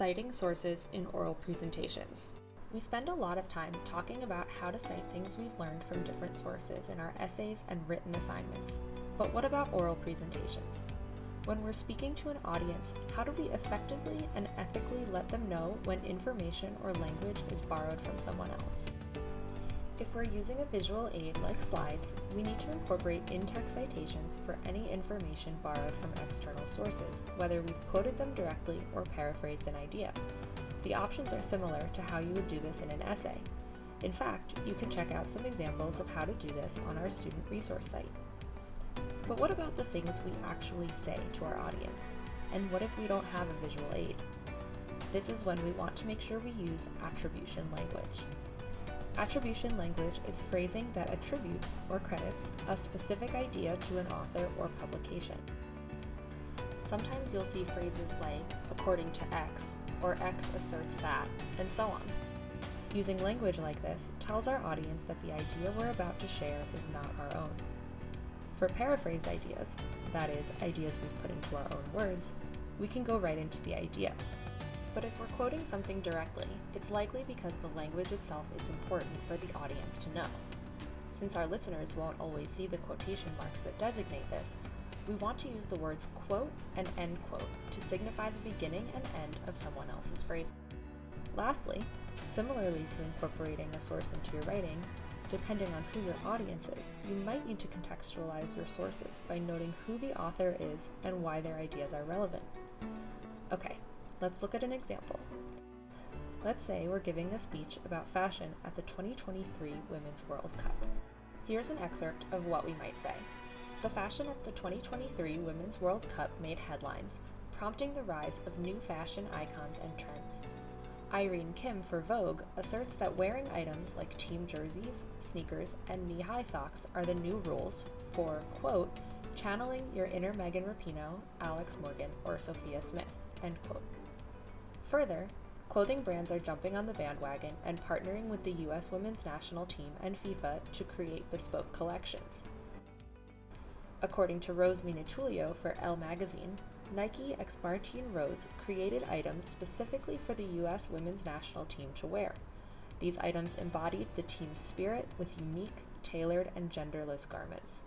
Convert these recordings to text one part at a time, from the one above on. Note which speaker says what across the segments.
Speaker 1: Citing sources in oral presentations. We spend a lot of time talking about how to cite things we've learned from different sources in our essays and written assignments. But what about oral presentations? When we're speaking to an audience, how do we effectively and ethically let them know when information or language is borrowed from someone else? If we're using a visual aid like slides, we need to incorporate in-text citations for any information borrowed from external sources, whether we've quoted them directly or paraphrased an idea. The options are similar to how you would do this in an essay. In fact, you can check out some examples of how to do this on our student resource site. But what about the things we actually say to our audience? And what if we don't have a visual aid? This is when we want to make sure we use attribution language. Attribution language is phrasing that attributes or credits a specific idea to an author or publication. Sometimes you'll see phrases like, according to X, or X asserts that, and so on. Using language like this tells our audience that the idea we're about to share is not our own. For paraphrased ideas, that is, ideas we've put into our own words, we can go right into the idea. But if we're quoting something directly, it's likely because the language itself is important for the audience to know. Since our listeners won't always see the quotation marks that designate this, we want to use the words quote and end quote to signify the beginning and end of someone else's phrasing. Lastly, similarly to incorporating a source into your writing, depending on who your audience is, you might need to contextualize your sources by noting who the author is and why their ideas are relevant. Okay. Let's look at an example. Let's say we're giving a speech about fashion at the 2023 Women's World Cup. Here's an excerpt of what we might say. The fashion at the 2023 Women's World Cup made headlines, prompting the rise of new fashion icons and trends. Irene Kim for Vogue asserts that wearing items like team jerseys, sneakers, and knee-high socks are the new rules for, quote, channeling your inner Megan Rapinoe, Alex Morgan, or Sophia Smith, end quote. Further, clothing brands are jumping on the bandwagon and partnering with the U.S. Women's National Team and FIFA to create bespoke collections. According to Rose Minutulio for Elle magazine, Nike x Martine Rose created items specifically for the U.S. Women's National Team to wear. These items embodied the team's spirit with unique, tailored, and genderless garments.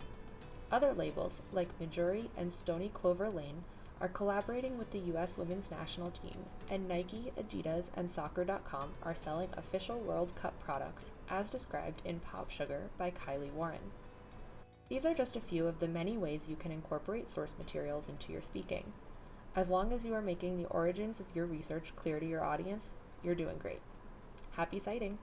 Speaker 1: Other labels, like Midjouri and Stony Clover Lane, are collaborating with the U.S. Women's National Team, and Nike, Adidas, and Soccer.com are selling official World Cup products, as described in Pop Sugar by Kylie Warren. These are just a few of the many ways you can incorporate source materials into your speaking. As long as you are making the origins of your research clear to your audience, you're doing great. Happy citing!